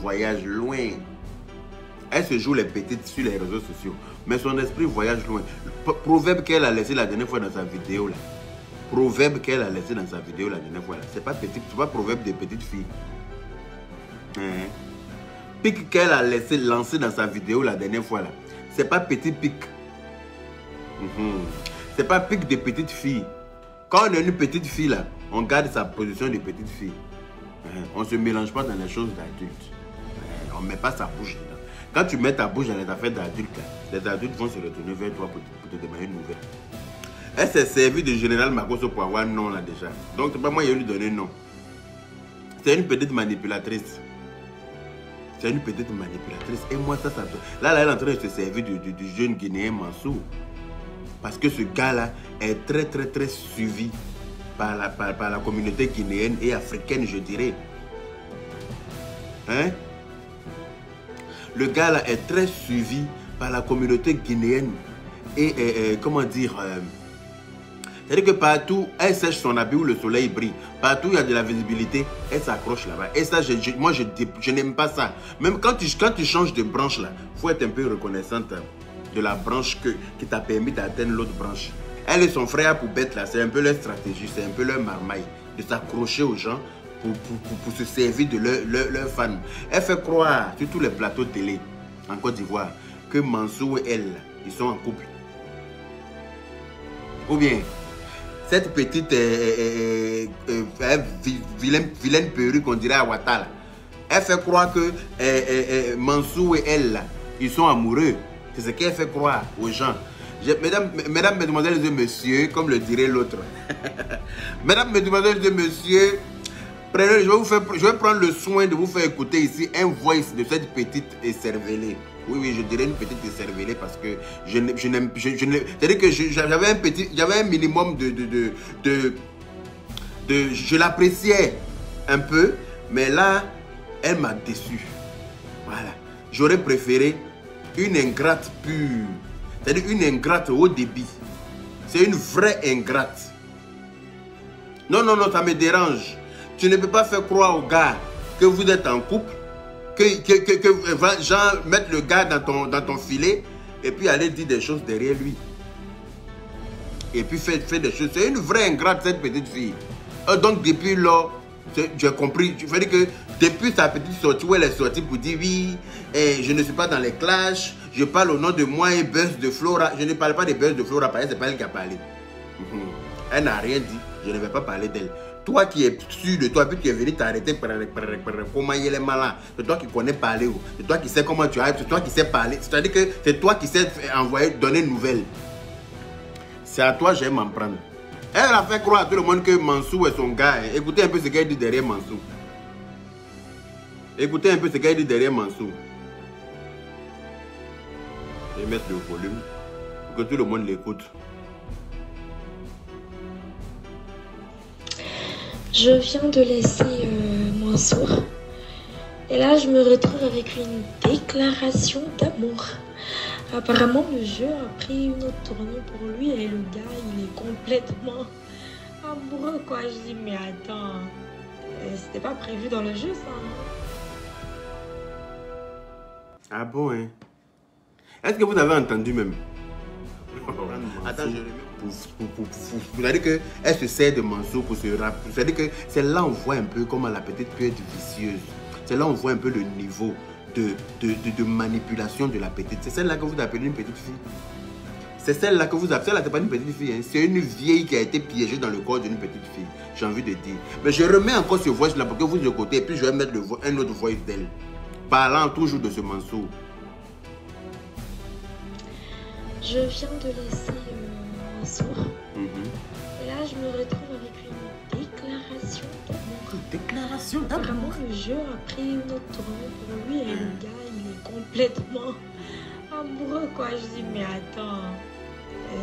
Voyage loin. Elle se joue les petites sur les réseaux sociaux, mais son esprit voyage loin. Proverbe qu'elle a laissé la dernière fois dans sa vidéo là. Proverbe qu'elle a laissé dans sa vidéo la dernière fois là. C'est pas petit, c'est pas proverbe des petites filles. Hein? Pic qu'elle a laissé lancer dans sa vidéo la dernière fois là. C'est pas petit pic. C'est pas pic de petite fille. Quand on est une petite fille là, on garde sa position de petite fille. On ne se mélange pas dans les choses d'adultes. On ne met pas sa bouche dedans. Quand tu mets ta bouche dans les affaires d'adultes, les adultes vont se retourner vers toi pour te demander une nouvelle. Elle s'est servie de Général Makosso pour avoir non là déjà. Donc c'est pas moi qui ai lui donné non. C'est une petite manipulatrice. C'est une petite manipulatrice. Et moi ça là elle est en train de se servir du jeune Guinéen Mansour. Parce que ce gars-là est très suivi par la communauté guinéenne et africaine, je dirais. Hein? Le gars-là est très suivi par la communauté guinéenne et comment dire... c'est-à-dire que partout, elle sèche son habit où le soleil brille. Partout, il y a de la visibilité, elle s'accroche là-bas. Et ça, moi, je n'aime pas ça. Même quand tu changes de branche là, il faut être un peu reconnaissante de la branche qui t'a permis d'atteindre l'autre branche. Elle et son frère Poubette là, c'est un peu leur stratégie, c'est un peu leur marmaille de s'accrocher aux gens pour se servir de leurs fans. Elle fait croire sur tous les plateaux télé en Côte d'Ivoire que Mansour et elle, ils sont en couple. Ou bien, cette petite vilaine perruque qu'on dirait à Ouattara, elle fait croire que Mansour et elle, là, ils sont amoureux. C'est ce qu'elle fait croire aux gens. Mesdames, mesdemoiselles et messieurs, comme le dirait l'autre. Mesdames, mesdemoiselles et messieurs, je vais prendre le soin de vous faire écouter ici un voice de cette petite écervelée. Oui, je dirais une petite écervelée parce que je n'aime... C'est-à-dire que j'avais un minimum je l'appréciais un peu, mais là, elle m'a déçu. Voilà. J'aurais préféré une ingrate pure. C'est-à-dire une ingrate au débit. C'est une vraie ingrate. Non, ça me dérange. Tu ne peux pas faire croire au gars que vous êtes en couple, que genre mettre le gars dans ton filet et puis aller dire des choses derrière lui. Et puis faire des choses. C'est une vraie ingrate cette petite fille. Donc depuis là, j'ai compris. Je veux dire que depuis sa petite sortie où elle est sortie pour dire oui, je ne suis pas dans les clashs, je parle au nom de moi et Buzz de Flora. Je ne parle pas de Buzz de Flora parce que c'est pas elle qui a parlé. Elle n'a rien dit, je ne vais pas parler d'elle. Toi qui es sûr de toi, puis tu es venu t'arrêter comment il est malin. C'est toi qui connais parler, c'est toi qui sais comment tu arrives, c'est toi qui sais parler. C'est-à-dire que c'est toi qui sais envoyer, donner une nouvelle. C'est à toi, j'aime m'en prendre. Elle a fait croire à tout le monde que Mansour est son gars. Écoutez un peu ce qu'elle dit derrière Mansour. Écoutez un peu ce qu'elle dit derrière Mansour. Je vais mettre le volume pour que tout le monde l'écoute. Je viens de laisser Mansour. Et là, je me retrouve avec une déclaration d'amour. Apparemment, le jeu a pris une autre tournure pour lui et le gars, il est complètement amoureux, quoi. Je dis, mais attends, c'était pas prévu dans le jeu, ça. Ah bon, hein? Est-ce que vous avez entendu même? Attends, je remets. Vous avez dit qu'elle se sert de morceaux pour se rappeler. C'est-à-dire que c'est là on voit un peu comment la petite peut être vicieuse. C'est là on voit un peu le niveau de manipulation de la petite. C'est celle-là que vous appelez une petite fille. C'est celle-là que vous appelez. Celle-là, c'est pas une petite fille. Hein. C'est une vieille qui a été piégée dans le corps d'une petite fille. J'ai envie de dire. Mais je remets encore ce voice-là pour que vous écoutez. Et puis je vais mettre un autre voice d'elle. Parlant toujours de ce morceau. Je viens de laisser un sourd. Et là, je me retrouve avec une déclaration d'amour. Déclaration Vraiment, d'amour. le jeu a pris une autre tournure pour lui et le gars, il est complètement amoureux, quoi. Je dis, mais attends,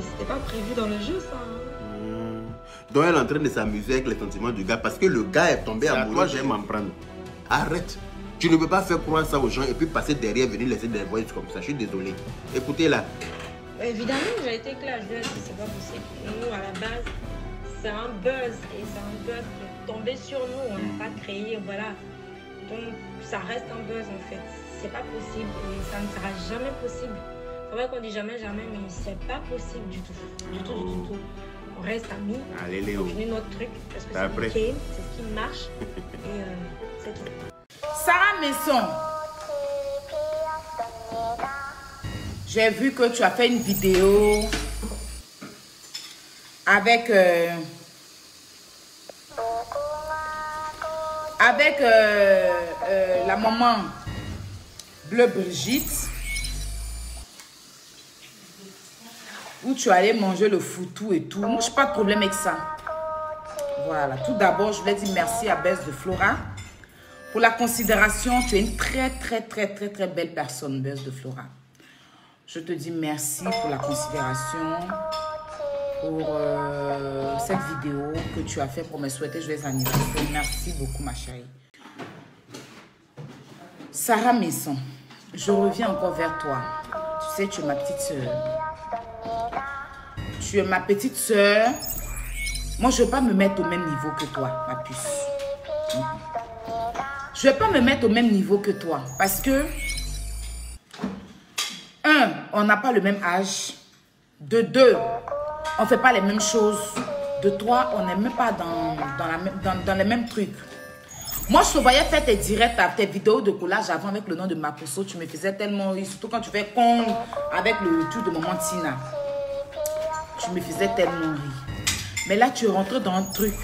c'était pas prévu dans le jeu, ça. Hein. Donc, elle est en train de s'amuser avec les sentiments du gars parce que le gars est tombé amoureux. Toi, j'aime m'en prendre. Arrête. Tu ne peux pas faire croire ça aux gens et puis passer derrière, venir laisser des voix comme ça. Je suis désolé. Écoutez-la. Évidemment, j'ai été claire, je lui ai dit, c'est pas possible. Nous, à la base, c'est un buzz et c'est un buzz qui est tombé sur nous. On n'a pas créé, voilà. Donc, ça reste un buzz en fait. C'est pas possible et ça ne sera jamais possible. C'est vrai qu'on dit jamais, jamais, mais c'est pas possible du tout. Du tout. On reste amis. Allez, Léo. On finit notre truc parce que Après. c'est ok, c'est ce qui marche et c'est tout. Sarah Maison, j'ai vu que tu as fait une vidéo avec la maman Bleu Brigitte, où tu allais manger le foutou et tout. Moi, je n'ai pas de problème avec ça. Voilà. Tout d'abord, je voulais dire merci à Bess de Flora pour la considération. Tu es une très belle personne, Bess de Flora. Je te dis merci pour la considération, pour cette vidéo que tu as fait pour me souhaiter joyeux anniversaire. Merci beaucoup, ma chérie. Sarah Maison, je reviens encore vers toi. Tu sais, tu es ma petite soeur. Tu es ma petite soeur. Moi, je ne vais pas me mettre au même niveau que toi, ma puce. Je ne vais pas me mettre au même niveau que toi parce que on n'a pas le même âge. De deux, on ne fait pas les mêmes choses. De trois, on n'est même pas dans les mêmes trucs. Moi, je te voyais faire tes directs, tes vidéos de collage avant avec le nom de Makosso. Tu me faisais tellement rire. Surtout quand tu fais con avec le truc de maman Tina. Tu me faisais tellement rire. Mais là, tu es rentré dans un truc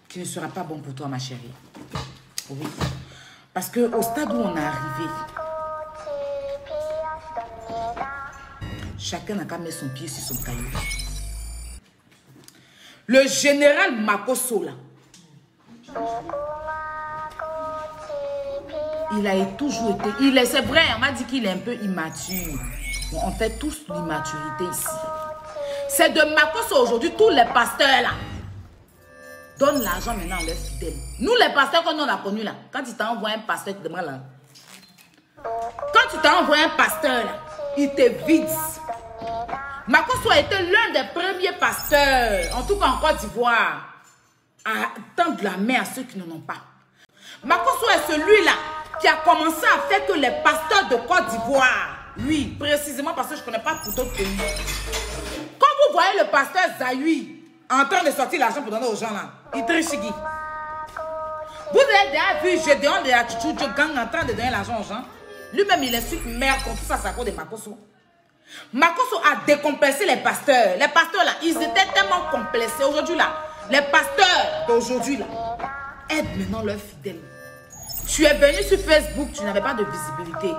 qui ne sera pas bon pour toi, ma chérie. Oui. Parce qu'au stade où on est arrivé, chacun n'a qu'à mettre son pied sur son caillou. Le général Makosso, là, il a toujours été... C'est vrai, on m'a dit qu'il est un peu immature. Bon, on fait tous l'immaturité ici. C'est de Makosso aujourd'hui, tous les pasteurs, là, donnent l'argent maintenant à leurs fidèles. Nous, les pasteurs qu'on a connus, là, quand tu t'envoies un pasteur, tu demandes là. Quand tu t'envoies un pasteur, là, il te vide. Makosso a été l'un des premiers pasteurs, en tout cas en Côte d'Ivoire, à tendre la main à ceux qui n'en ont pas. Makosso est celui-là qui a commencé à faire que les pasteurs de Côte d'Ivoire, oui, précisément parce que je ne connais pas pour d'autres pays. Quand vous voyez le pasteur Zayui en train de sortir l'argent pour donner aux gens là, il trichigui. Vous avez déjà vu Gédéon de la Tchouchou Gang en train de donner l'argent aux gens? Lui-même, il est sur merde contre ça, ça cause de Makosso. Makosso a décomplexé les pasteurs. Les pasteurs là, ils étaient tellement complexés. Aujourd'hui là, les pasteurs d'aujourd'hui là, aident maintenant leurs fidèles. Tu es venu sur Facebook, tu n'avais pas de visibilité.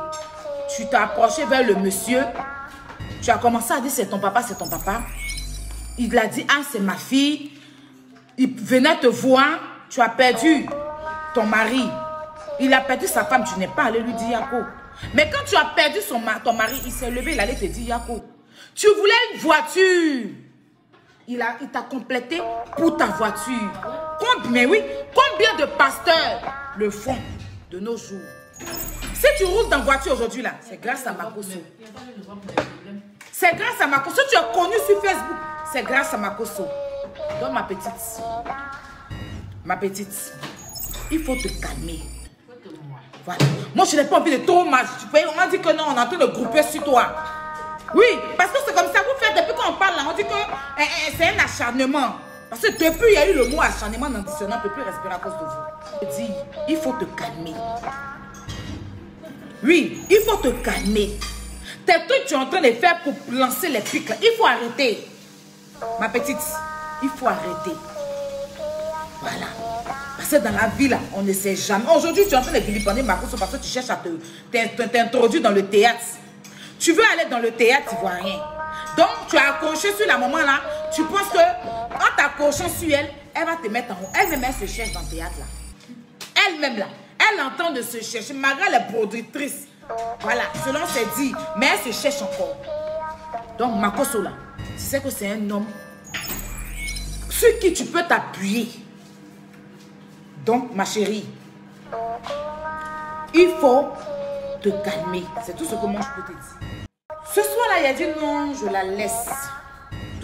Tu t'es approché vers le monsieur. Tu as commencé à dire c'est ton papa, c'est ton papa. Il a dit, ah c'est ma fille. Il venait te voir, tu as perdu ton mari. Il a perdu sa femme, tu n'es pas allé lui dire Yako. Mais quand tu as perdu ton mari, il s'est levé, il allait te dire Yako. Tu voulais une voiture. Il t'a complété pour ta voiture. Mais oui, combien de pasteurs le font de nos jours? Si tu roules dans voiture aujourd'hui là, c'est grâce à Makosso. C'est grâce à Makosso. Tu es connu sur Facebook. C'est grâce à Makosso. Donc ma petite, il faut te calmer. Voilà. Moi, je n'ai pas envie de trop mal. On m'a dit que non, on est en train de grouper sur toi. Oui, parce que c'est comme ça, vous faites, depuis qu'on parle là, on dit que c'est un acharnement. Parce que depuis, il y a eu le mot acharnement dans le dictionnaire, on ne peut plus respirer à cause de vous. Je dis, il faut te calmer. Oui, il faut te calmer. Tes trucs, tu es en train de faire pour lancer les pics là. Il faut arrêter. Ma petite, il faut arrêter. Voilà. Parce que dans la vie là, on ne sait jamais. Aujourd'hui, tu es en train de vilipender Makosso parce que tu cherches à t'introduire dans le théâtre. Tu veux aller dans le théâtre, tu ne vois rien. Donc, tu as accroché sur la maman là. Tu penses que en t'accrochant sur elle, elle va te mettre en haut. Elle-même, elle se cherche dans le théâtre là. Elle-même là. Elle entend de se chercher, malgré les productrices. Voilà, selon c'est dit. Mais elle se cherche encore. Donc, Makosso là, tu sais que c'est un homme sur qui tu peux t'appuyer. Donc, ma chérie, il faut te calmer. C'est tout ce que moi je peux te dire. Ce soir-là, il a dit non, je la laisse.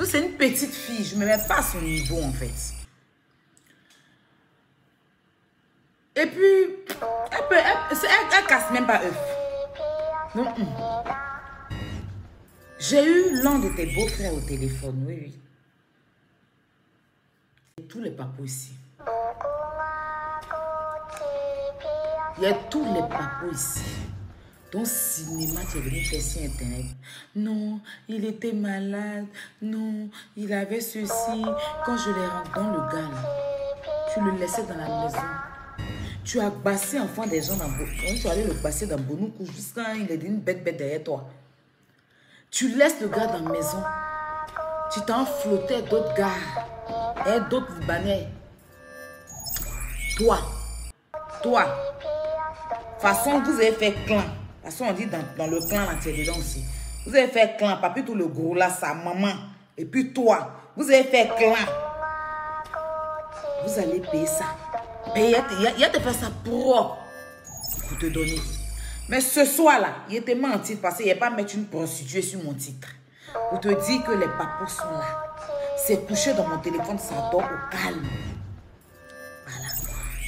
C'est une petite fille, je ne me mets pas à son niveau en fait. Et puis, elle casse même pas œuf. Non. J'ai eu l'un de tes beaux-frères au téléphone, oui. Et tous les papous ici. Il y a tous les papous ici. Ton cinéma, tu es venu faire sur Internet. Non, il était malade. Non, il avait ceci. Quand je l'ai rentré dans le gars, là, tu le laissais dans la maison. Tu as bassé enfant des gens dans Bonou. Tu allais le passer dans Bonou jusqu'à il est une bête derrière toi. Tu laisses le gars dans la maison. Tu t'en flottais d'autres gars. Et d'autres Libanais. Toi. De toute façon, vous avez fait clan. De toute façon, on dit dans le clan, là, tu es dedans aussi. Vous avez fait clan. Papi, tout le gros là, sa maman. Et puis toi, vous avez fait clan. Vous allez payer ça. Il a te fait ça propre pour te donner. Mais ce soir-là, il était menti parce qu'il n'y a pas mettre une prostituée sur mon titre. Pour te dire que les papous sont là. C'est couché dans mon téléphone, ça dort au calme. Voilà.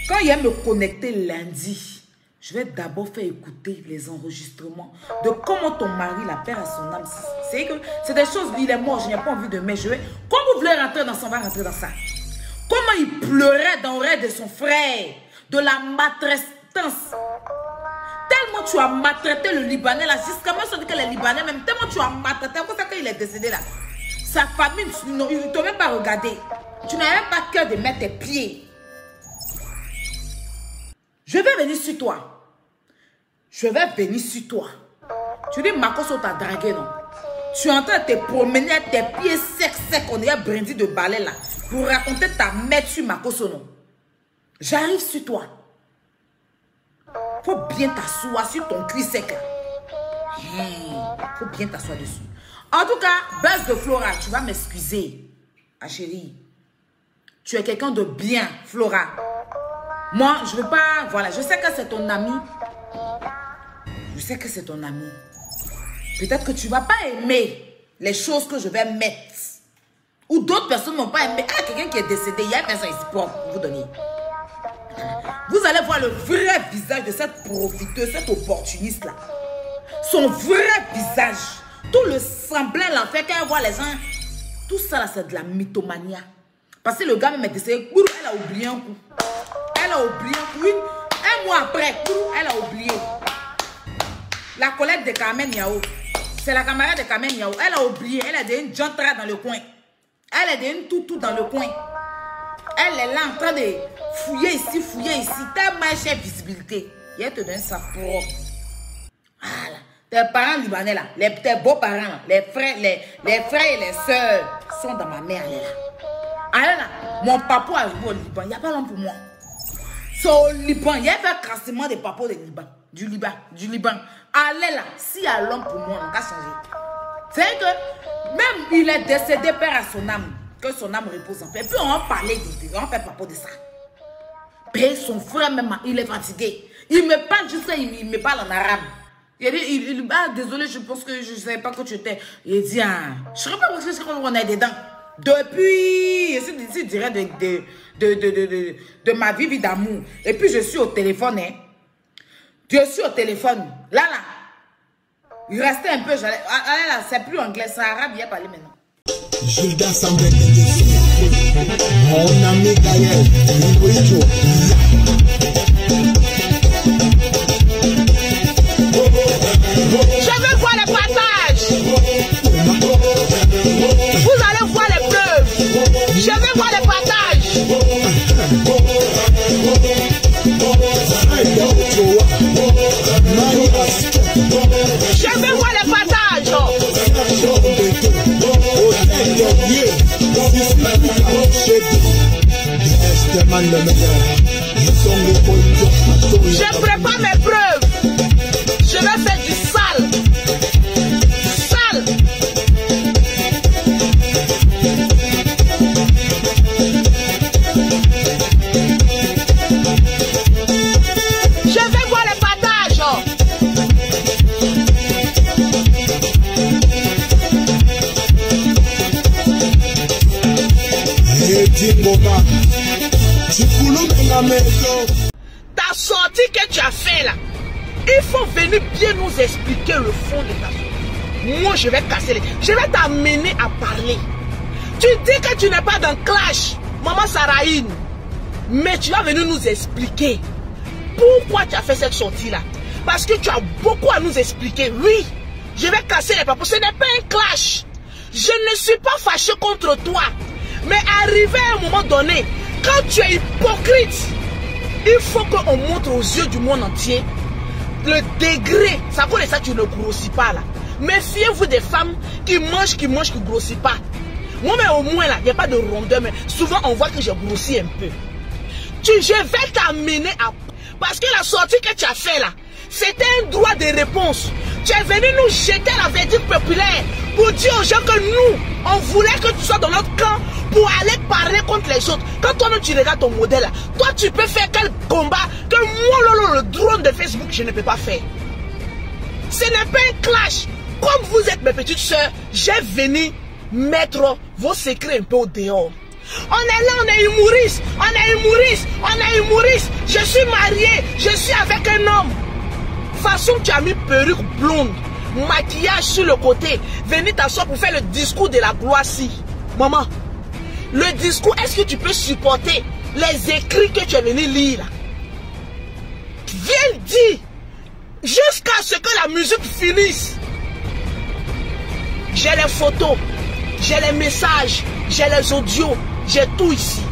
Quand il va me connecter lundi, je vais d'abord faire écouter les enregistrements de comment ton mari, la perd à son âme. C'est des choses, il est mort, je n'ai pas envie de mettre. Quand vous voulez rentrer dans ça, on va rentrer dans ça. Comment il pleurait dans l'oreille de son frère, de la maltraitance. Tellement tu as maltraité le Libanais là, jusqu'à moi je dis que les Libanais même, tellement tu as maltraité, c'est pour ça qu'il est décédé là. Sa famille, ils ne t'ont même pas regardé. Tu n'as même pas cœur de mettre tes pieds. Je vais venir sur toi. Je vais venir sur toi. Tu dis Makosso t'a dragué non? Tu es en train de te promener avec tes pieds secs, on est brindis de balai là. Pour raconter ta mère sur Makosso non? J'arrive sur toi. Faut bien t'asseoir sur ton cul sec là. Faut bien t'asseoir dessus. En tout cas, Buzz de Flora, tu vas m'excuser. Ma chérie. Tu es quelqu'un de bien, Flora. Moi, je veux pas... Voilà, je sais que c'est ton ami. Je sais que c'est ton ami. Peut-être que tu vas pas aimer les choses que je vais mettre. Ou d'autres personnes n'ont pas aimé. Ah, quelqu'un qui est décédé, il y a une personne ici pour vous donner. Vous allez voir le vrai visage de cette profiteuse, cette opportuniste là. Son vrai visage. Tout le semblant là fait qu'elle voit les gens. Tout ça là, c'est de la mythomanie. Parce que le gars même est décédé. Elle a oublié un coup. Elle a oublié un coup. Un mois après, elle a oublié. La collègue de Carmen Yao. C'est la camarade de Carmen Yao. Elle a oublié. Elle a dit une jantra dans le coin. Elle a dit une toutou dans le coin. Elle est là en train de fouiller ici, tellement cher visibilité. Il te donne ça propre. Voilà. Tes parents libanais là, tes beaux-parents là, les frères et les sœurs sont dans ma mère là. Alors là, mon papa arrive au Liban, il n'y a pas l'homme pour moi. C'est au Liban, il y a un crassement des papas du Liban. Allez là, s'il y a l'homme pour moi, on va changer. C'est que même il est décédé, père à son âme. Que son âme repose en paix. Et puis on va parler on fait pas de ça. Et son frère même, il est fatigué. Il me parle juste ça, il me parle en arabe. Il dit, désolé, je pense que je ne savais pas que tu étais. Il dit, je ne sais pas parce que on est dedans. Depuis, je dirais de ma vie d'amour. Et puis je suis au téléphone. Hein. Tu es sur au téléphone. Là. Il restait un peu. Allez là, c'est plus anglais, c'est arabe, il y a parlé maintenant. Gilda Sambé, mon ami Gaël, je veux voir les partages. Vous allez voir les preuves. Je veux voir les partages. Je veux voir les partages. Je prépare mes preuves. Je vais faire du sale. Sale. Je vais voir les partages. Ta sortie que tu as fait là, il faut venir bien nous expliquer le fond de ta sortie. Moi je vais casser les... Je vais t'amener à parler. Tu dis que tu n'es pas dans clash, maman Sarahine. Mais tu vas venir nous expliquer pourquoi tu as fait cette sortie là. Parce que tu as beaucoup à nous expliquer. Oui, je vais casser les papiers. Ce n'est pas un clash. Je ne suis pas fâché contre toi. Mais arrivé à un moment donné, quand tu es hypocrite, il faut qu'on montre aux yeux du monde entier le degré. Ça connaît ça, tu ne grossis pas là. Méfiez-vous des femmes qui mangent, qui grossissent pas. Moi, mais au moins là, il n'y a pas de rondeur, mais souvent on voit que j'ai grossi un peu. Je vais t'amener à... Parce que la sortie que tu as fait là, c'était un droit de réponse. Tu es venu nous jeter la verdict populaire pour dire aux gens que nous, on voulait que tu sois dans notre camp pour aller parler contre les autres. Quand toi-même tu regardes ton modèle là, toi tu peux faire quel combat que moi, le drone de Facebook, je ne peux pas faire. Ce n'est pas un clash. Comme vous êtes mes petites soeurs, j'ai venu mettre vos secrets un peu au dehors. On est là, on est humoriste, je suis marié, je suis avec un homme. Façon tu as mis perruque blonde, maquillage sur le côté, venir t'asseoir pour faire le discours de la gloire si. Maman, le discours, est-ce que tu peux supporter les écrits que tu es venu lire? Viens dire, jusqu'à ce que la musique finisse. J'ai les photos, j'ai les messages, j'ai les audios, j'ai tout ici.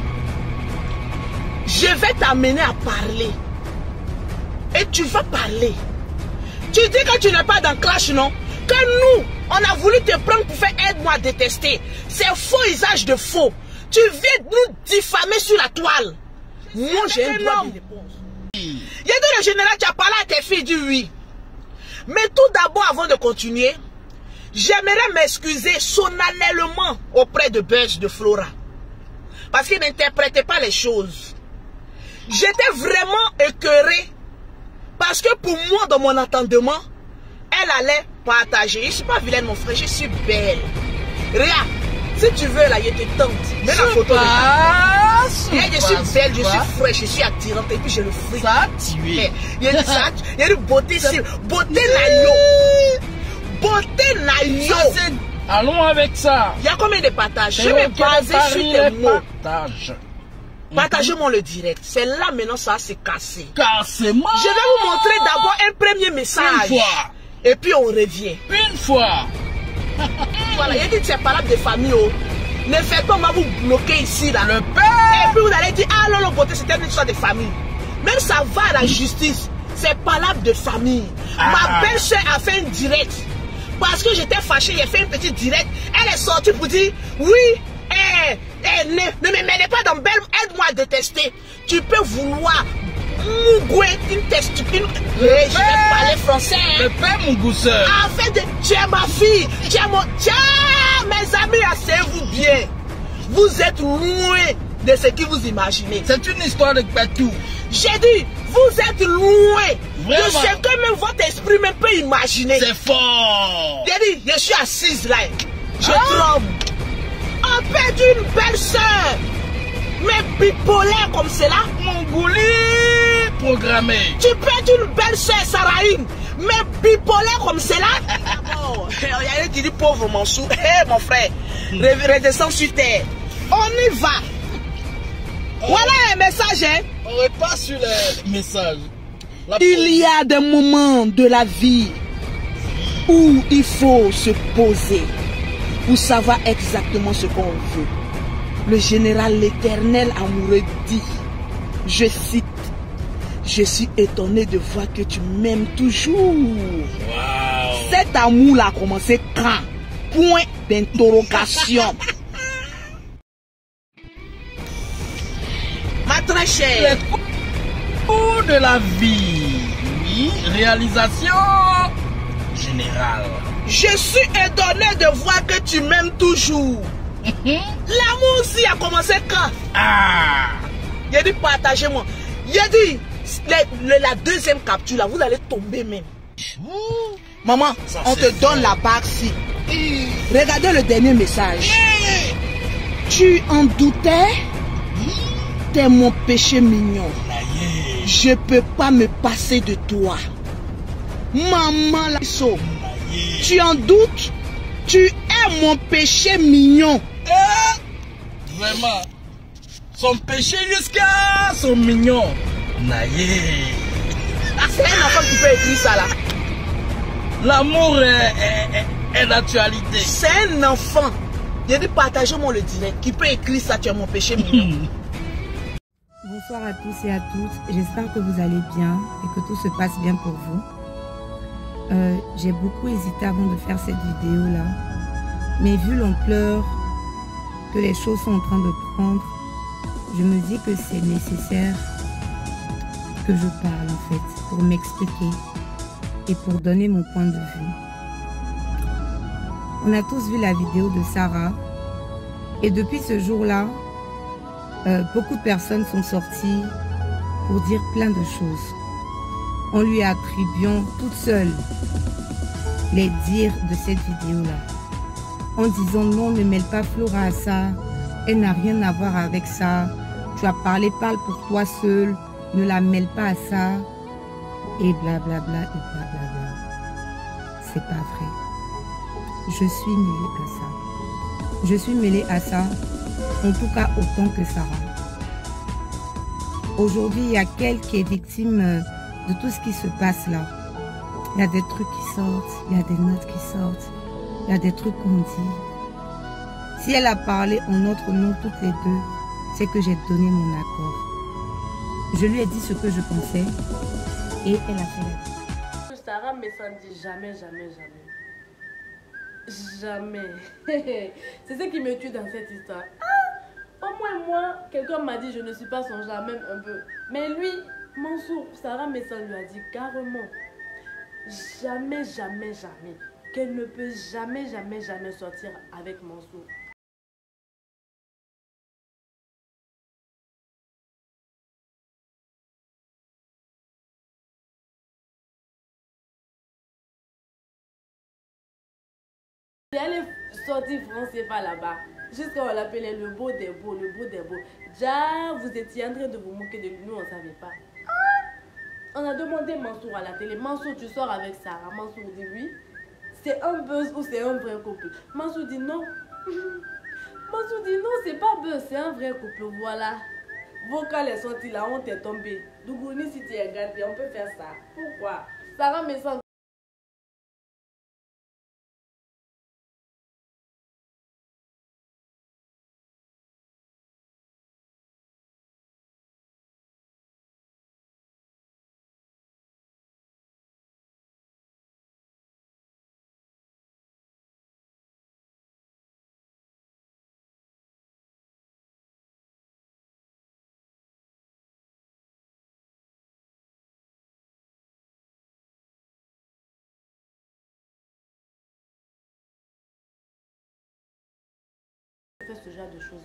Je vais t'amener à parler. Et tu vas parler. Tu dis que tu n'es pas dans clash, non? Que nous, on a voulu te prendre pour faire aide-moi à détester. C'est faux usage de faux. Tu viens nous diffamer sur la toile. Moi, j'ai un droit de réponse. Il y a dit le général, tu as parlé à tes filles, dis oui. Mais tout d'abord, avant de continuer, j'aimerais m'excuser solennellement auprès de Buzz de Flora. Parce qu'il n'interprétait pas les choses. J'étais vraiment écœuré. Parce que pour moi, dans mon entendement, elle allait partager. Je ne suis pas vilaine, mon frère, je suis belle. Regarde, si tu veux, là, il te tente. Mets la photo de ta. Je suis belle, je suis fraîche, je suis attirante, et puis je le fric. Ça a tué. Il y a une beauté ici. Beauté naïo. Beauté naïo. Allons avec ça. Il y a combien de partages? Je vais baser sur tes mots. Partagez-moi le direct. C'est là maintenant ça s'est cassé. Cassez-moi. Je vais vous montrer d'abord un premier message. Une fois. Et puis on revient. Une fois. Voilà, il y a dit que c'est parable de famille. Oh. Ne faites pas, on va vous bloquer ici là. Le père. Et puis vous allez dire, ah non, beauté, c'était une histoire de famille. Même ça va à la justice. C'est parable de famille. Ma belle-soeur a fait un direct. Parce que j'étais fâché, j'ai fait un petit direct. Elle est sortie pour dire, oui. Ne me mêlez pas dans belle, aide-moi à détester. Tu peux vouloir mougouer une testupine. Je vais parler français. Le père Mougousseur. En fait, tu es ma fille. Tu es mon... Tiens, mes amis, asseyez-vous bien. Vous êtes loin de ce que vous imaginez. C'est une histoire de Patou. J'ai dit, vous êtes loin Vraiment? de ce que même votre esprit même peut imaginer. C'est fort. J'ai dit, je suis assise là. Je tremble. On perd une belle soeur, mais bipolaire comme cela. Mon gouli. déprogrammé. Tu peux être une belle soeur Sarahine, mais bipolaire comme cela. Bon, il y a un qui dit pauvre Mansour. Hé mon frère, redescends sur terre. On y va. Voilà un message. Hein? On repasse sur les messages. Il y a des moments de la vie où il faut se poser pour savoir exactement ce qu'on veut. Le général l'Éternel amoureux dit, je cite, je suis étonné de voir que tu m'aimes toujours. Wow. Cet amour a commencé quand? Point d'interrogation. Ma très chère. Les coups de la vie. Oui, réalisation générale. Je suis étonné de voir que tu m'aimes toujours. L'amour aussi a commencé quand? Ah. Il a dit partagez-moi. Il a dit la deuxième capture là, vous allez tomber même. Maman, ça, on te donne la bague si. Regardez le dernier message. Tu en doutais? T'es mon péché mignon. Je peux pas me passer de toi. Maman la so. Tu en doutes? Tu es mon péché mignon. Vraiment. Son péché jusqu'à son mignon. Naïe. C'est un enfant qui peut écrire ça là. L'amour est d'actualité. C'est un enfant. Il a dit partagez-moi le direct. Qui peut écrire ça, tu es mon péché mignon. Bonsoir à tous et à toutes. J'espère que vous allez bien et que tout se passe bien pour vous. J'ai beaucoup hésité avant de faire cette vidéo là. Mais vu l'ampleur que les choses sont en train de prendre, je me dis que c'est nécessaire que je parle en fait, pour m'expliquer et pour donner mon point de vue. On a tous vu la vidéo de Sarah et depuis ce jour-là, beaucoup de personnes sont sorties pour dire plein de choses. En lui attribuant toute seule les dires de cette vidéo-là. En disant non, ne mêle pas Flora à ça, elle n'a rien à voir avec ça, tu as parlé, parle pour toi seul, ne la mêle pas à ça, et blablabla, et blablabla. C'est pas vrai. Je suis mêlée à ça. Je suis mêlée à ça, en tout cas autant que Sarah. Aujourd'hui, il y a quelqu'un qui est victime de tout ce qui se passe là. Il y a des trucs qui sortent, il y a des notes qui sortent, il y a des trucs qu'on dit. Si elle a parlé en notre nom toutes les deux, c'est que j'ai donné mon accord. Je lui ai dit ce que je pensais et elle a fait la vie. Sarah me dit jamais, jamais, jamais. Jamais. C'est ce qui me tue dans cette histoire. Ah, au moins moi, quelqu'un m'a dit je ne suis pas son genre, même un peu. Mais lui, Mansour, Sarah Messan lui a dit carrément, jamais, jamais, jamais, qu'elle ne peut jamais, jamais, jamais sortir avec Mansour. Elle est sortie France CFA là-bas, jusqu'à on l'appelait le beau des beaux, le beau des beaux. Déjà, vous étiez en train de vous moquer de nous, on ne savait pas. On a demandé Mansour à la télé, Mansour, tu sors avec Sarah? Mansour dit oui. C'est un buzz ou c'est un vrai couple? Mansour dit non. Mansour dit non, c'est pas buzz, c'est un vrai couple, voilà. Vocal est sorti, la honte est tombée. Dougouni, si tu es gâté, on peut faire ça. Pourquoi? Sarah me sent. Ce genre de choses.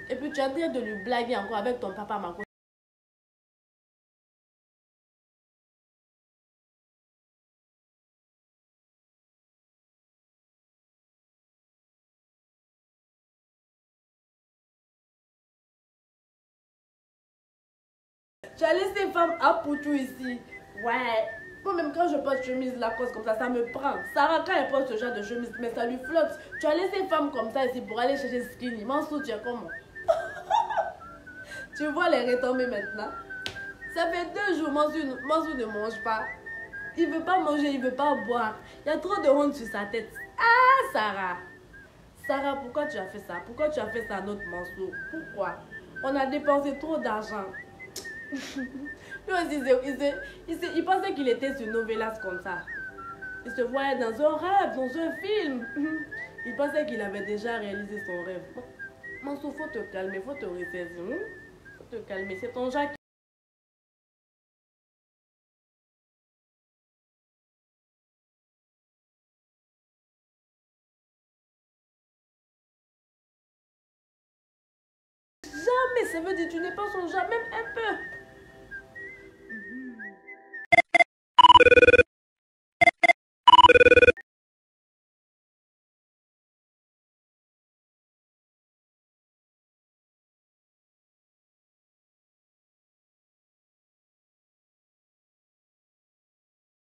Et puis tu es en train de lui blaguer encore avec ton papa Marco. Tu as laissé femme à Poutou ici. Ouais. Moi-même, quand je porte chemise Lacoste comme ça me prend. Sarah, quand elle porte ce genre de chemise, mais ça lui flotte. Tu as laissé femme comme ça ici pour aller chercher skinny. Mansou, tu es comment? Tu vois les retombées maintenant? Ça fait 2 jours, Mansou ne mange pas. Il ne veut pas manger, il ne veut pas boire. Il y a trop de honte sur sa tête. Ah, Sarah! Sarah, pourquoi tu as fait ça? Pourquoi tu as fait ça à notre Mansou? Pourquoi? On a dépensé trop d'argent. Lui aussi, il pensait qu'il était sur Novelas comme ça. Il se voyait dans un rêve, dans un film. Il pensait qu'il avait déjà réalisé son rêve. Mansou, faut te calmer, faut te ressaisir. Faut te calmer, c'est ton Jacques. Jamais, ça veut dire que tu n'es pas son genre, même un peu.